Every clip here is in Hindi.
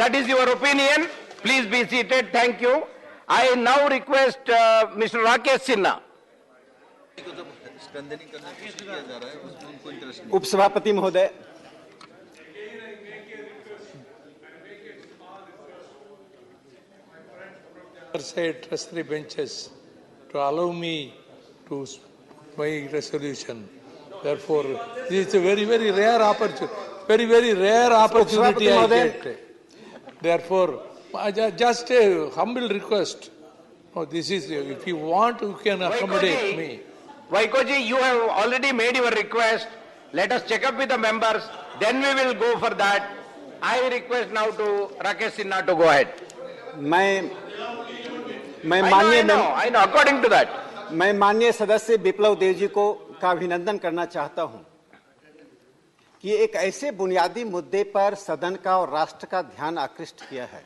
That is your opinion. Please be seated. Thank you. I now request Mr. Rakesh Sinha. उपसभापति महोदय, say trust the benches to allow me to my resolution. Therefore, this is a very rare opportunity. Very rare opportunity I get. Therefore, just a humble request. Oh, this is, if you want, you can accommodate me. Vaikoji, you have already made your request. Let us check up with the members. Then we will go for that. I request now to Rakesh Sinha to go ahead. I know. According to that. मैं माननीय सदस्य विप्लव देव जी को अभिनंदन करना चाहता हूं कि एक ऐसे बुनियादी मुद्दे पर सदन का और राष्ट्र का ध्यान आकृष्ट किया है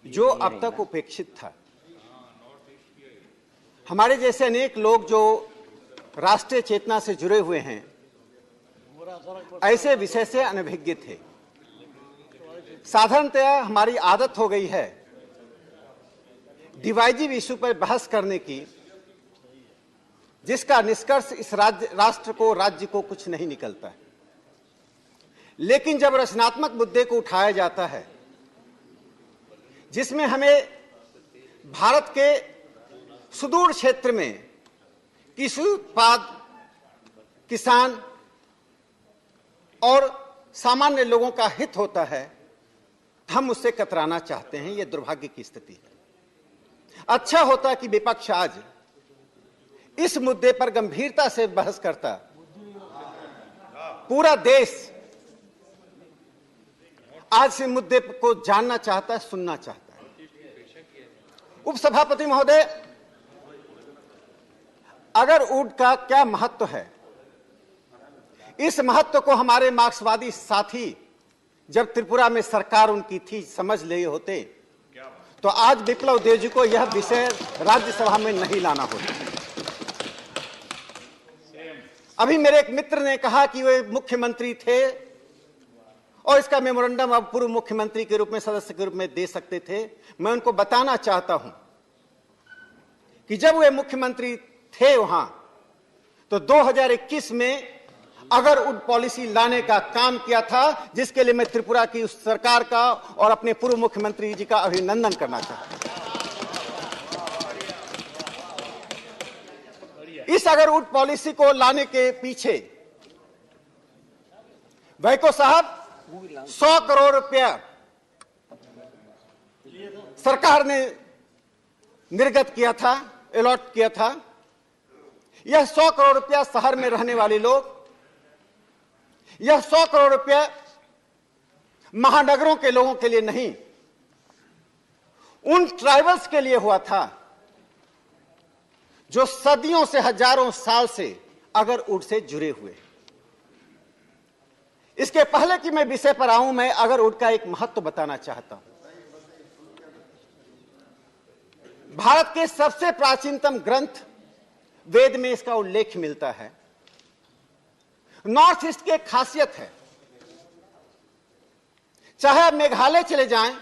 जो अब तक उपेक्षित था। हमारे जैसे अनेक लोग जो राष्ट्रीय चेतना से जुड़े हुए हैं ऐसे विषय से अनभिज्ञ थे। साधारणतः हमारी आदत हो गई है डिवाइजिव इशू पर बहस करने की जिसका निष्कर्ष इस राष्ट्र को राज्य को कुछ नहीं निकलता है। लेकिन जब रचनात्मक मुद्दे को उठाया जाता है जिसमें हमें भारत के सुदूर क्षेत्र में कृषि उत्पाद, किसान और सामान्य लोगों का हित होता है, हम उससे कतराना चाहते हैं। यह दुर्भाग्य की स्थिति है। अच्छा होता कि विपक्ष आज इस मुद्दे पर गंभीरता से बहस करता। पूरा देश आज इस मुद्दे को जानना चाहता है, सुनना चाहता है। उपसभापति महोदय, अगर ऊड का क्या महत्व है, इस महत्व को हमारे मार्क्सवादी साथी जब त्रिपुरा में सरकार उनकी थी समझ ले होते तो आज विप्लव देव जी को यह विषय राज्यसभा में नहीं लाना होता। अभी मेरे एक मित्र ने कहा कि वे मुख्यमंत्री थे और इसका मेमोरेंडम अब पूर्व मुख्यमंत्री के रूप में, सदस्य के रूप में दे सकते थे। मैं उनको बताना चाहता हूं कि जब वे मुख्यमंत्री थे वहां तो 2021 में अगर उड पॉलिसी लाने का काम किया था, जिसके लिए मैं त्रिपुरा की उस सरकार का और अपने पूर्व मुख्यमंत्री जी का अभिनंदन करना चाहता हूं। इस अगर उड पॉलिसी को लाने के पीछे वैको साहब 100 करोड़ रुपया सरकार ने निर्गत किया था, अलॉट किया था। यह 100 करोड़ रुपया शहर में रहने वाले लोग, यह 100 करोड़ रुपया महानगरों के लोगों के लिए नहीं, उन ट्राइबल्स के लिए हुआ था जो सदियों से, हजारों साल से अगर उड से जुड़े हुए। इसके पहले कि मैं विषय पर आऊं, मैं अगर उड का एक महत्व बताना चाहता हूं। भारत के सबसे प्राचीनतम ग्रंथ वेद में इसका उल्लेख मिलता है। नॉर्थ ईस्ट की एक खासियत है, चाहे आप मेघालय चले जाएं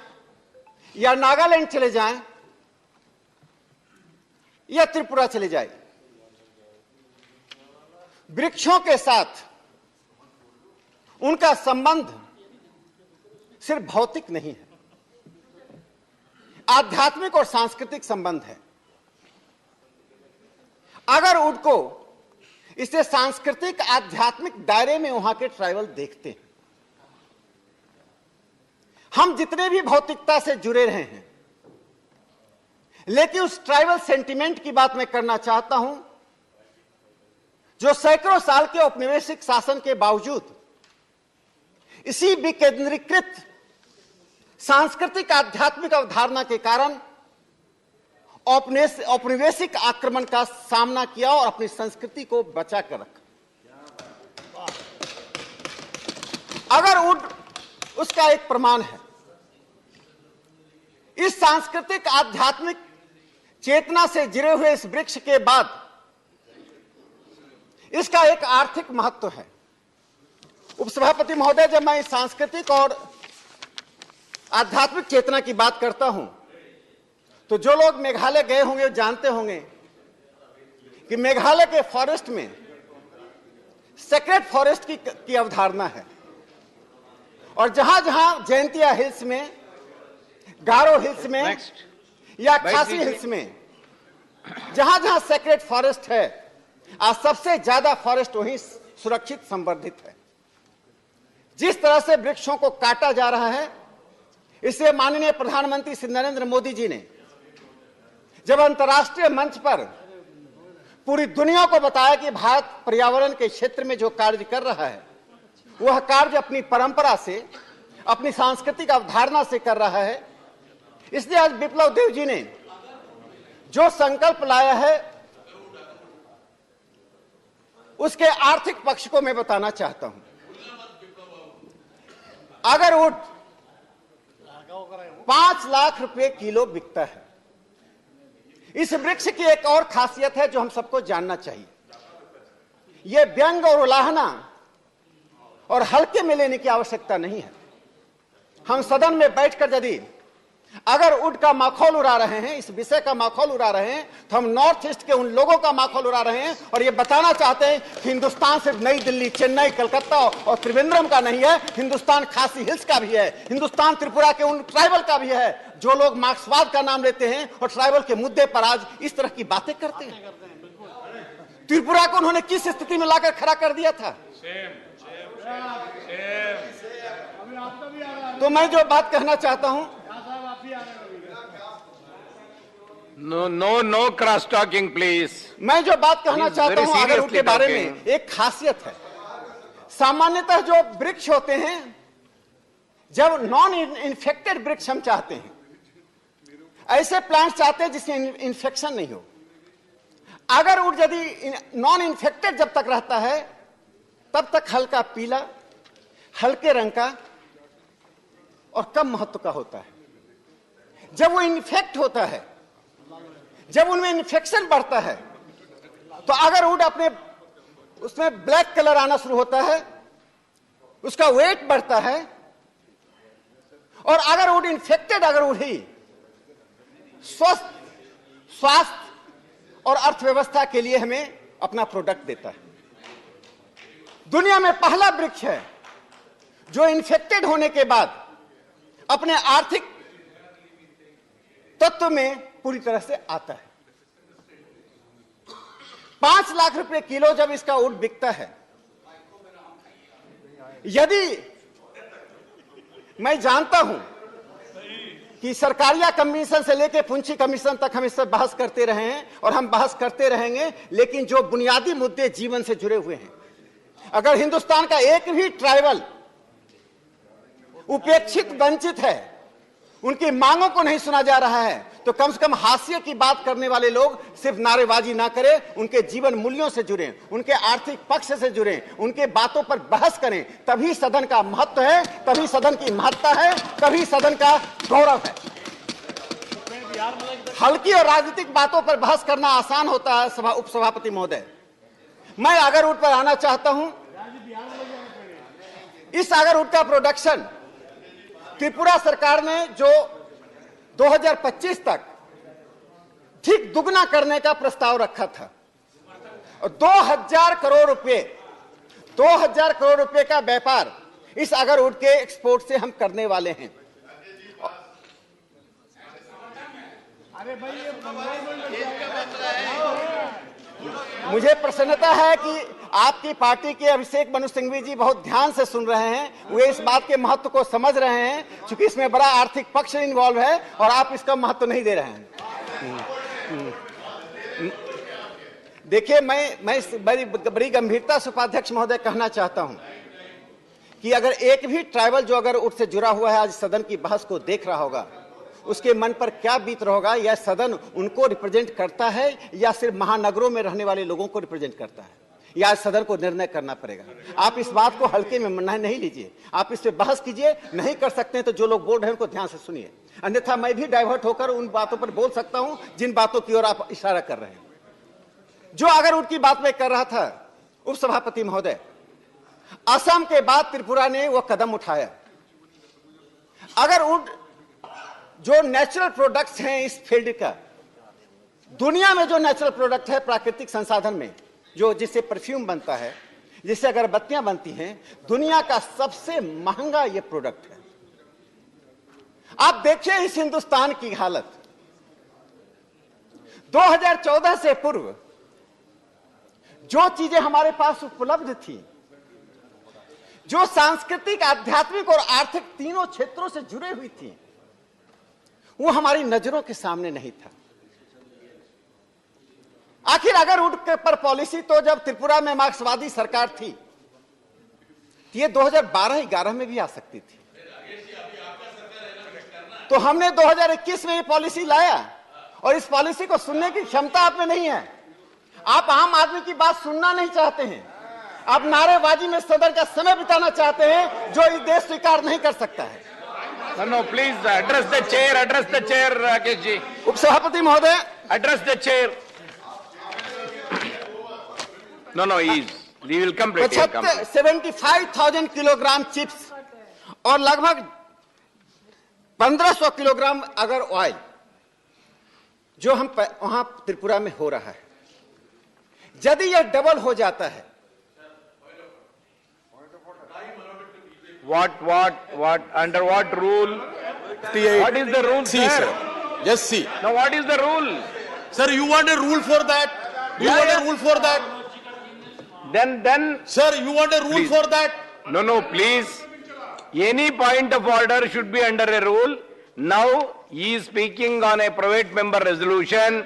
या नागालैंड चले जाएं या त्रिपुरा चले जाएं, वृक्षों के साथ उनका संबंध सिर्फ भौतिक नहीं है, आध्यात्मिक और सांस्कृतिक संबंध है। अगर उड को इसे सांस्कृतिक आध्यात्मिक दायरे में वहां के ट्राइबल देखते हैं। हम जितने भी भौतिकता से जुड़े रहे हैं, लेकिन उस ट्राइबल सेंटिमेंट की बात मैं करना चाहता हूं जो सैकड़ों साल के औपनिवेशिक शासन के बावजूद इसी विकेंद्रीकृत सांस्कृतिक आध्यात्मिक अवधारणा के कारण औपनिवेशिक आक्रमण का सामना किया और अपनी संस्कृति को बचा कर रखा। अगर उड उसका एक प्रमाण है। इस सांस्कृतिक आध्यात्मिक चेतना से जुड़े हुए इस वृक्ष के बाद इसका एक आर्थिक महत्व है। उपसभापति महोदय, जब मैं सांस्कृतिक और आध्यात्मिक चेतना की बात करता हूं तो जो लोग मेघालय गए होंगे जानते होंगे कि मेघालय के फॉरेस्ट में सेक्रेट फॉरेस्ट की अवधारणा है और जहां जहां जयंतिया हिल्स में, गारो हिल्स में Next. या खासी हिल्स में जहां जहां सेक्रेट फॉरेस्ट है, आज सबसे ज्यादा फॉरेस्ट वहीं सुरक्षित संवर्धित है। जिस तरह से वृक्षों को काटा जा रहा है, इससे माननीय प्रधानमंत्री श्री नरेंद्र मोदी जी ने जब अंतर्राष्ट्रीय मंच पर पूरी दुनिया को बताया कि भारत पर्यावरण के क्षेत्र में जो कार्य कर रहा है वह कार्य अपनी परंपरा से, अपनी सांस्कृतिक अवधारणा से कर रहा है, इसलिए आज विप्लव देव जी ने जो संकल्प लाया है उसके आर्थिक पक्ष को मैं बताना चाहता हूं। अगर वुड 5 लाख रुपए किलो बिकता है, इस वृक्ष की एक और खासियत है जो हम सबको जानना चाहिए। यह व्यंग और उलाहना और हल्के में लेने की आवश्यकता नहीं है। हम सदन में बैठकर यदि अगर वुड का माखौल उड़ा रहे हैं, इस विषय का माखौल उड़ा रहे हैं, तो हम नॉर्थ ईस्ट के उन लोगों का माखौल उड़ा रहे हैं और ये बताना चाहते हैं कि हिंदुस्तान सिर्फ नई दिल्ली, चेन्नई, कलकत्ता और त्रिवेंद्रम का नहीं है, हिंदुस्तान खासी हिल्स का भी है, हिंदुस्तान त्रिपुरा के उन ट्राइबल का भी है जो लोग मार्क्सवाद का नाम लेते हैं और ट्राइबल के मुद्दे पर आज इस तरह की बातें करते हैं। त्रिपुरा को उन्होंने किस स्थिति में लाकर खड़ा कर दिया था? तो मैं जो बात कहना चाहता हूं, No cross talking, please. मैं जो बात कहना He's चाहता very हूं अगर उनके seriously बारे talking. में एक खासियत है। सामान्यतः जो वृक्ष होते हैं, जब नॉन इन्फेक्टेड वृक्ष हम चाहते हैं, ऐसे प्लांट चाहते हैं जिसमें इन्फेक्शन नहीं हो। अगर वो यदि नॉन इन्फेक्टेड जब तक रहता है तब तक हल्का पीला, हल्के रंग का और कम महत्व का होता है। जब वो इन्फेक्ट होता है, जब उनमें इन्फेक्शन बढ़ता है, तो अगर वुड अपने उसमें ब्लैक कलर आना शुरू होता है, उसका वेट बढ़ता है और अगर वुड इन्फेक्टेड, अगर वुड ही स्वस्थ स्वास्थ्य और अर्थव्यवस्था के लिए हमें अपना प्रोडक्ट देता है। दुनिया में पहला वृक्ष है जो इन्फेक्टेड होने के बाद अपने आर्थिक तत्व में पूरी तरह से आता है। 5 लाख रुपए किलो जब इसका वुड बिकता है, यदि मैं जानता हूं कि सरकारिया कमीशन से लेकर पुंछी कमीशन तक हम इससे बहस करते रहे हैं और हम बहस करते रहेंगे, लेकिन जो बुनियादी मुद्दे जीवन से जुड़े हुए हैं, अगर हिंदुस्तान का एक भी ट्राइबल उपेक्षित, वंचित है, उनकी मांगों को नहीं सुना जा रहा है, तो कम से कम हास्य की बात करने वाले लोग सिर्फ नारेबाजी ना करें, उनके जीवन मूल्यों से जुड़ें, उनके आर्थिक पक्ष से जुड़ें, उनके बातों पर बहस करें। तभी सदन का महत्व है, तभी सदन की महत्ता है, तभी सदन का गौरव है। हल्की और राजनीतिक बातों पर बहस करना आसान होता है। उपसभापति महोदय, मैं आगरवुड पर आना चाहता हूं। इस आगरवुड का प्रोडक्शन त्रिपुरा सरकार ने जो 2025 तक ठीक दुगना करने का प्रस्ताव रखा था और 2000 करोड़ रुपए का व्यापार इस आगरवुड के एक्सपोर्ट से हम करने वाले हैं। मुझे प्रसन्नता है कि आपकी पार्टी के अभिषेक मनु सिंघवी जी बहुत ध्यान से सुन रहे हैं, वे इस बात के महत्व को समझ रहे हैं, क्योंकि इसमें बड़ा आर्थिक पक्ष इन्वॉल्व है और आप इसका महत्व नहीं दे रहे हैं। देखिए, मैं बड़ी गंभीरता से उपाध्यक्ष महोदय कहना चाहता हूं कि अगर एक भी ट्राइबल जो अगर उससे जुड़ा हुआ है आज सदन की बहस को देख रहा होगा, उसके मन पर क्या बीत रहा होगा। यह सदन उनको रिप्रेजेंट करता है या सिर्फ महानगरों में रहने वाले लोगों को रिप्रेजेंट करता है, या सदन को निर्णय करना पड़ेगा। आप इस बात को हल्के में नहीं लीजिए, आप इस पे बहस कीजिए। नहीं कर सकते हैं तो जो लोग बोल रहे हैं उनको ध्यान से सुनिए, अन्यथा मैं भी डाइवर्ट होकर उन बातों पर बोल सकता हूं जिन बातों की ओर आप इशारा कर रहे हैं। जो अगर उनकी बात में कर रहा था उपसभापति महोदय, असम के बाद त्रिपुरा ने वह कदम उठाया। अगर जो नेचुरल प्रोडक्ट्स हैं इस फील्ड का, दुनिया में जो नेचुरल प्रोडक्ट है प्राकृतिक संसाधन में, जो जिससे परफ्यूम बनता है, जिससे अगरबत्तियां बनती हैं, दुनिया का सबसे महंगा यह प्रोडक्ट है। आप देखिए इस हिंदुस्तान की हालत। 2014 से पूर्व जो चीजें हमारे पास उपलब्ध थी, जो सांस्कृतिक, आध्यात्मिक और आर्थिक तीनों क्षेत्रों से जुड़े हुई थी, वो हमारी नजरों के सामने नहीं था। आखिर अगर उठ पर पॉलिसी, तो जब त्रिपुरा में मार्क्सवादी सरकार थी, तो ये 2012-11 में भी आ सकती थी। तो हमने 2021 में ये पॉलिसी लाया, और इस पॉलिसी को सुनने की क्षमता आप में नहीं है। आप आम आदमी की बात सुनना नहीं चाहते हैं। आप नारेबाजी में सदन का समय बिताना चाहते हैं, जो इस देश स्वीकार नहीं कर सकता है। No, please address the chair, Rakesh ji. उपसभापति महोदय, Address the chair. No, we will complete. 75,000 kilogram chips और लगभग 1500 किलोग्राम अगर ऑयल जो हम वहां त्रिपुरा में हो रहा है, यदि यह डबल हो जाता है, What, under what rule? What is the rule, See, sir? sir. Just see. Now, what is the rule? Sir, you want a rule for that? You Yeah, want yeah. a rule for that? Then, Sir, you want a rule Please. for that? no, please. Any point of order should be under a rule. Now, he is speaking on a private member resolution.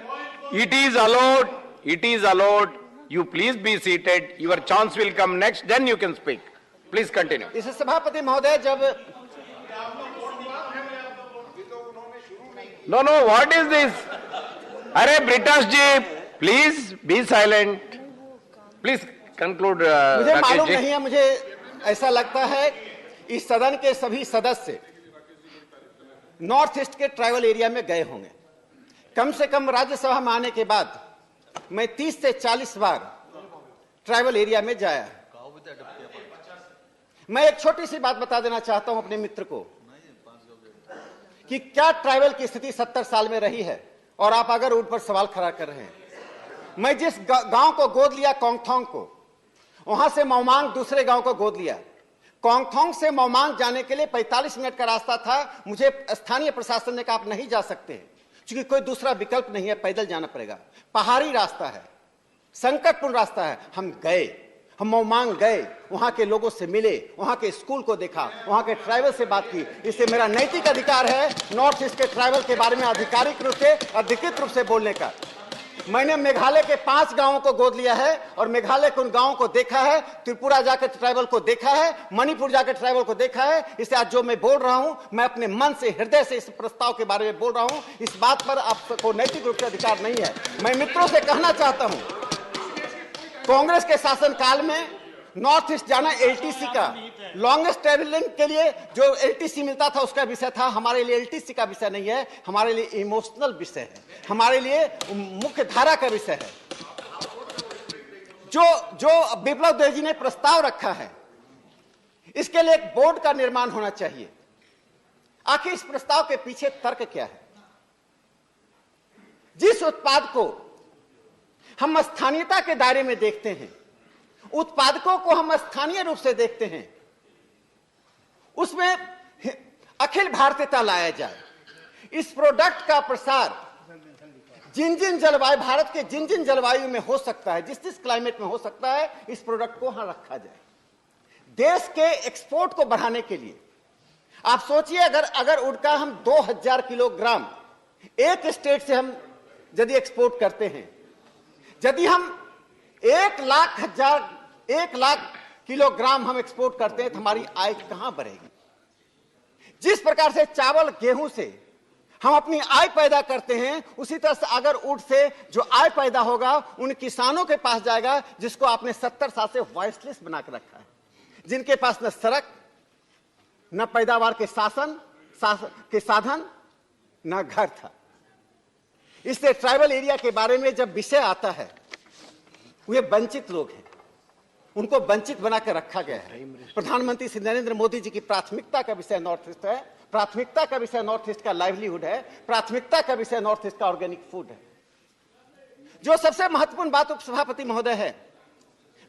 It is allowed. You please be seated. Your chance will come next, then you can speak. Please continue. इस सभापति महोदय, जब No, what is this? Arey, Britash ji, please be silent. Please conclude, मुझे Rakesh मालूम ji. नहीं है, मुझे ऐसा लगता है इस सदन के सभी सदस्य नॉर्थ ईस्ट के ट्राइबल एरिया में गए होंगे। कम से कम राज्यसभा में आने के बाद मैं 30 से 40 बार ट्राइबल एरिया में जाया। मैं एक छोटी सी बात बता देना चाहता हूं अपने मित्र को कि क्या ट्राइबल की स्थिति 70 साल में रही है, और आप अगर उन पर सवाल खड़ा कर रहे हैं। मैं जिस गांव को गोद लिया, कोंगथोंग को, वहां से मौमांग दूसरे गांव को गोद लिया। कोंगथोंग से मौमांग जाने के लिए 45 मिनट का रास्ता था। मुझे स्थानीय प्रशासन ने कहा आप नहीं जा सकते, क्योंकि कोई दूसरा विकल्प नहीं है, पैदल जाना पड़ेगा। पहाड़ी रास्ता है, संकटपूर्ण रास्ता है। हम गए, हम मौमांग गए, वहां के लोगों से मिले, वहां के स्कूल को देखा, वहां के ट्राइबल से बात की। इससे मेरा नैतिक अधिकार है नॉर्थ ईस्ट के ट्राइबल के बारे में आधिकारिक रूप से, अधिकृत रूप से बोलने का। मैंने मेघालय के 5 गांवों को गोद लिया है, और मेघालय के उन गांवों को देखा है, त्रिपुरा जाकर ट्राइबल को देखा है, मणिपुर जाकर ट्राइबल को देखा है। इससे आज जो मैं बोल रहा हूं, मैं अपने मन से, हृदय से इस प्रस्ताव के बारे में बोल रहा हूं। इस बात पर आपको नैतिक रूप से अधिकार नहीं है। मैं मित्रों से कहना चाहता हूं, कांग्रेस के शासनकाल में नॉर्थ ईस्ट जाना एलटीसी का लॉन्गेस्ट ट्रेवलिंग के लिए जो एलटीसी मिलता था उसका विषय था। हमारे लिए एलटीसी का विषय नहीं है, हमारे लिए इमोशनल विषय है, हमारे लिए मुख्य धारा का विषय है। जो बिप्लब देव जी ने प्रस्ताव रखा है, इसके लिए एक बोर्ड का निर्माण होना चाहिए। आखिर इस प्रस्ताव के पीछे तर्क क्या है? जिस उत्पाद को हम स्थानीयता के दायरे में देखते हैं, उत्पादकों को हम स्थानीय रूप से देखते हैं, उसमें अखिल भारतीयता लाया जाए। इस प्रोडक्ट का प्रसार जिन जलवायु, भारत के जिन जलवायु में हो सकता है, जिस क्लाइमेट में हो सकता है, इस प्रोडक्ट को वहां रखा जाए। देश के एक्सपोर्ट को बढ़ाने के लिए आप सोचिए, अगर उड़का हम 2000 किलोग्राम एक स्टेट से हम यदि एक्सपोर्ट करते हैं, यदि हम 1 लाख किलोग्राम हम एक्सपोर्ट करते हैं, तो हमारी आय कहां बढ़ेगी? जिस प्रकार से चावल गेहूं से हम अपनी आय पैदा करते हैं, उसी तरह से अगर ऊंट से जो आय पैदा होगा उन किसानों के पास जाएगा जिसको आपने 70 साल से वॉइसलेस बना के रखा है, जिनके पास न सड़क, न पैदावार के साधन, न घर था। इसलिए ट्राइबल एरिया के बारे में जब विषय आता है, वे वंचित लोग हैं, उनको वंचित बनाकर रखा गया है। प्रधानमंत्री श्री नरेंद्र मोदी जी की प्राथमिकता का विषय नॉर्थ ईस्ट है, प्राथमिकता का विषय नॉर्थ ईस्ट का लाइवलीहुड है, प्राथमिकता का विषय नॉर्थ ईस्ट का ऑर्गेनिक फूड है। जो सबसे महत्वपूर्ण बात उपसभापति महोदय है,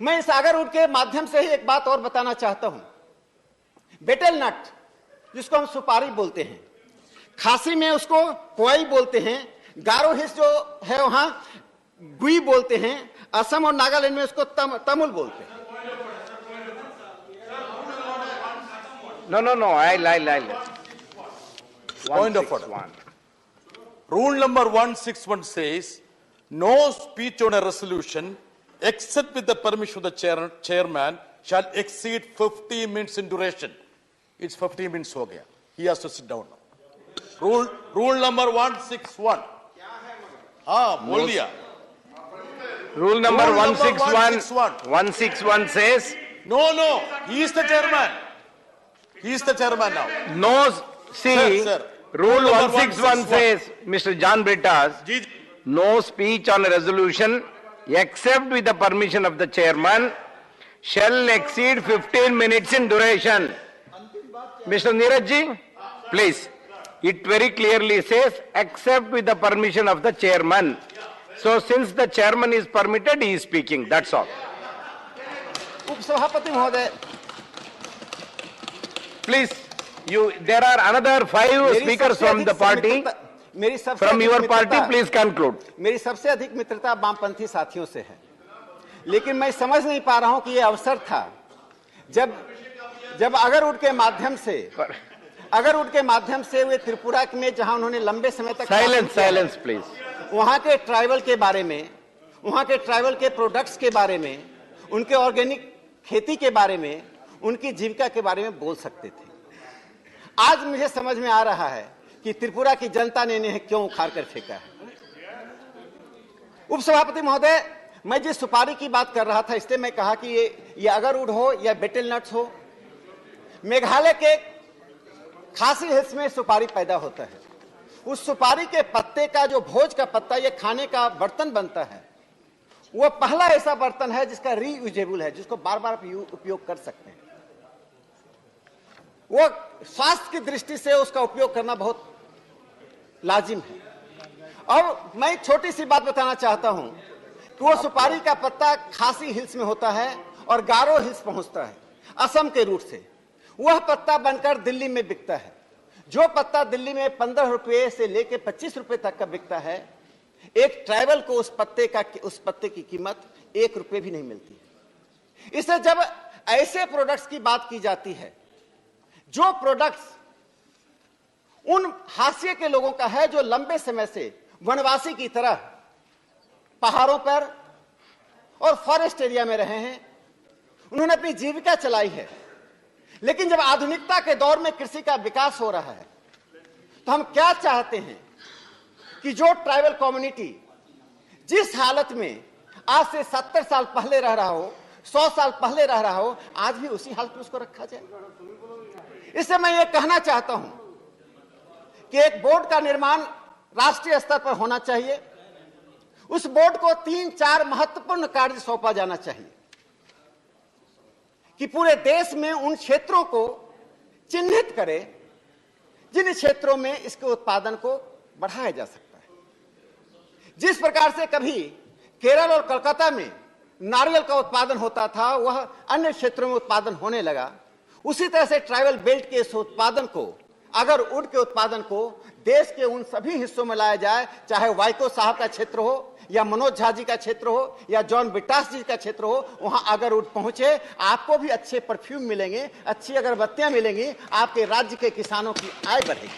मैं इस आगरवुड के माध्यम से ही एक बात और बताना चाहता हूं। बेटेल नट, जिसको हम सुपारी बोलते हैं, खासी में उसको कोई बोलते हैं, गारो हिल्स जो है वहां गुई बोलते हैं, असम और नागालैंड में उसको तमुल बोलते हैं। No. I'll. Point of order. 161. Rule number 161 says, no speech on a resolution except with the permission of the chairman shall exceed 50 minutes in duration. It's 50 minutes ho gaya. He has to sit down now. Rule number 161. हाँ, बोल दिया. Rule number Rule number 161. 161 says, No. He is the chairman. He is the chairman now. no, see, Sir. Rule Rule number 161 says, Mr. John Brittas, Ji- no speech on a resolution except with the permission of the chairman shall exceed 15 minutes in duration. Mr. Neeraj ji, please. It very clearly says, except with the permission of the chairman. So since the chairman is permitted, he is speaking. That's all. उपसभापति महोदय, Please, there are another 5 speakers from the party. From your party, please conclude. मेरी सबसे अधिक मित्रता वामपंथी साथियों से है, लेकिन मैं समझ नहीं पा रहा हूं कि यह अवसर था जब अगरवुड के माध्यम से वे त्रिपुरा में, जहां उन्होंने लंबे समय तक Silence, please. वहां के ट्राइबल के बारे में, वहां के ट्राइबल के प्रोडक्ट्स के बारे में, उनके ऑर्गेनिक खेती के बारे में, उनकी जीविका के बारे में बोल सकते थे। आज मुझे समझ में आ रहा है कि त्रिपुरा की जनता ने इन्हें क्यों उखाड़ कर फेंका है। उपसभापति महोदय, मैं जिस सुपारी की बात कर रहा था, इसलिए मैं कहा कि ये अगरवुड हो या बेटेल नट्स हो, मेघालय के खासी हिल्स में सुपारी पैदा होता है। उस सुपारी के पत्ते का जो भोज का पत्ता, ये खाने का बर्तन बनता है, वो पहला ऐसा बर्तन है जिसका रीयूजेबल है, जिसको बार बार उपयोग कर सकते हैं। वो स्वास्थ्य की दृष्टि से उसका उपयोग करना बहुत लाजिम है। और मैं एक छोटी सी बात बताना चाहता हूं कि वो सुपारी का पत्ता खासी हिल्स में होता है और गारो हिल्स पहुंचता है असम के रूट से। वह पत्ता बनकर दिल्ली में बिकता है। जो पत्ता दिल्ली में 15 रुपए से लेकर 25 रुपए तक का बिकता है, एक ट्राइबल को उस पत्ते की कीमत 1 रुपए भी नहीं मिलती है। इससे जब ऐसे प्रोडक्ट्स की बात की जाती है, जो प्रोडक्ट्स उन हाशिए के लोगों का है जो लंबे समय से वनवासी की तरह पहाड़ों पर और फॉरेस्ट एरिया में रहे हैं, उन्होंने अपनी जीविका चलाई है, लेकिन जब आधुनिकता के दौर में कृषि का विकास हो रहा है, तो हम क्या चाहते हैं कि जो ट्राइबल कम्युनिटी जिस हालत में आज से 70 साल पहले रह रहा हो, 100 साल पहले रह रहा हो, आज भी उसी हालत में उसको रखा जाए। इससे मैं ये कहना चाहता हूं कि एक बोर्ड का निर्माण राष्ट्रीय स्तर पर होना चाहिए। उस बोर्ड को 3-4 महत्वपूर्ण कार्य सौंपा जाना चाहिए कि पूरे देश में उन क्षेत्रों को चिन्हित करे जिन क्षेत्रों में इसके उत्पादन को बढ़ाया जा सकता है। जिस प्रकार से कभी केरल और कोलकाता में नारियल का उत्पादन होता था, वह अन्य क्षेत्रों में उत्पादन होने लगा। उसी तरह से ट्राइबल बेल्ट के इस उत्पादन को, अगर वुड के उत्पादन को देश के उन सभी हिस्सों में लाया जाए, चाहे वाइको साहब का क्षेत्र हो या मनोज झा जी का क्षेत्र हो या जॉन बिटास जी का क्षेत्र हो, वहां अगर वुड पहुंचे, आपको भी अच्छे परफ्यूम मिलेंगे, अच्छी अगरबत्तियां मिलेंगी, आपके राज्य के किसानों की आय बढ़ेगी।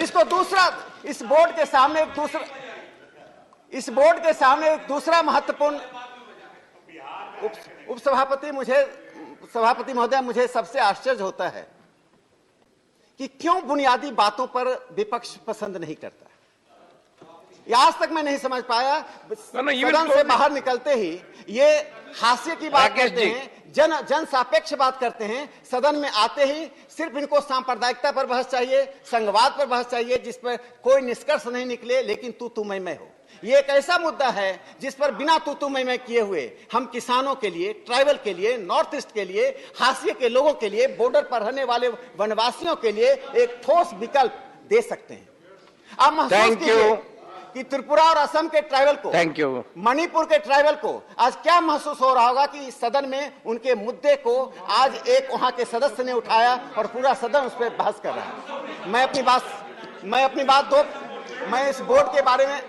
इसको दूसरा, इस बोर्ड के सामने एक दूसरा महत्वपूर्ण सभापति महोदय, मुझे सबसे आश्चर्य होता है कि क्यों बुनियादी बातों पर विपक्ष पसंद नहीं करता। आज तक मैं नहीं समझ पाया। सदन से बाहर निकलते ही ये हास्य की बात करते हैं, जन सापेक्ष बात करते हैं, सदन में आते ही सिर्फ इनको सांप्रदायिकता पर बहस चाहिए, संघवाद पर बहस चाहिए, जिस पर कोई निष्कर्ष नहीं निकले, लेकिन तू मैं हो। ये एक ऐसा मुद्दा है जिस पर बिना तू मैं किए हुए हम किसानों के लिए, ट्राइबल के लिए, नॉर्थ ईस्ट के लिए, हाशिए के लोगों के लिए, बॉर्डर पर रहने वाले वनवासियों के लिए एक ठोस विकल्प दे सकते हैं। आप महसूस Thank you. कीजिए कि त्रिपुरा और असम के ट्राइबल को, Thank you. मणिपुर के ट्राइबल को आज क्या महसूस हो रहा होगा कि इस सदन में उनके मुद्दे को आज एक वहां के सदस्य ने उठाया और पूरा सदन उस पर बहस कर रहा है। मैं अपनी बात मैं इस बोर्ड के बारे में